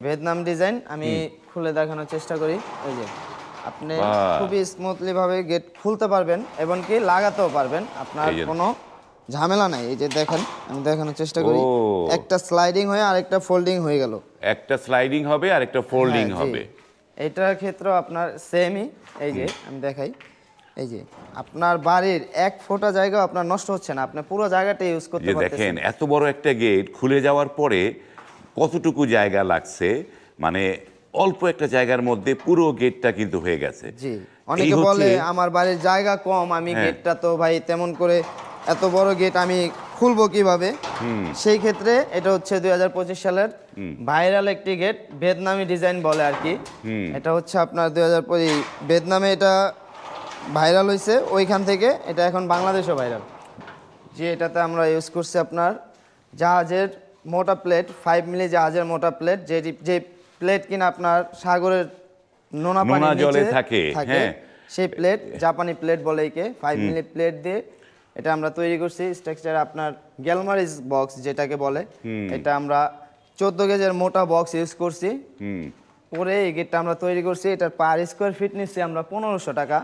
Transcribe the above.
Vietnam design আমি খুলে দেখানোর চেষ্টা করি। এই যে আপনি বাহ! খুবই স্মুথলি ভাবে গেট খুলতে পারবেন এবং কি লাগাতেও পারবেন। আপনার এই যে কোনো ঝামেলা নাই। এই যে দেখেন, আমি দেখানোর চেষ্টা করি। ও! একটা স্লাইডিং হয়ে আরেকটা ফোল্ডিং হয়ে গেল। একটা স্লাইডিং হবে আর একটা ফোল্ডিং হ্যাঁ, জি। হবে। এইটার ক্ষেত্রেও আপনার সেমই। এই যে আমি দেখাই। এই যে আপনার বাড়ির ১ ফোঁটা জায়গাও আপনার নষ্ট হচ্ছে না। আপনি পুরো জায়গাটা ইউজ করতে যে দেখেন পারতেছেন। এত বড় একটা গেট খুলে যাওয়ার পরে কতটুকু জায়গা লাগছে, মানে অল্প একটা জায়গার মধ্যে পুরো গেটটা কিন্তু হয়ে গেছে। জি, এই অনেকে হচ্ছে বলে আমার বাড়ির জায়গা কম, আমি হ্যাঁ। গেটটা তো ভাই তেমন করে এত বড় গেট আমি খুলবো কিভাবে? সেই ক্ষেত্রে এটা হচ্ছে ২০২৫ সালের ভাইরাল একটি গেট, ভিয়েতনামি ডিজাইন বলে আর কি। এটা হচ্ছে আপনার ২০২৫ ভিয়েতনামে এটা ভাইরাল হইছে, ওইখান থেকে এটা এখন বাংলাদেশেও ভাইরাল। যে এটাতে আমরা ইউজ করছি আপনার জাহাজের মোটা প্লেট, ৫ মিলি জাহাজের মোটা প্লেট, যে প্লেট কিনা আপনার সাগরের নোনা নোনা পানির জলে নিচে থাকে, হ্যাঁ। সেই প্লেট, জাপানি প্লেট বলে একে, ৫ মিলি প্লেট দিয়ে এটা আমরা তৈরি করছি। স্ট্রাকচার আপনার গ্যালমারিজ বক্স যেটাকে বলে, এটা আমরা ১৪ গেজের মোটা বক্স ইউজ করছি। পরে এই গেটটা আমরা তৈরি করছি। এটার পার স্কোয়ার ফিট নিচ্ছি আমরা ১৫০০ টাকা।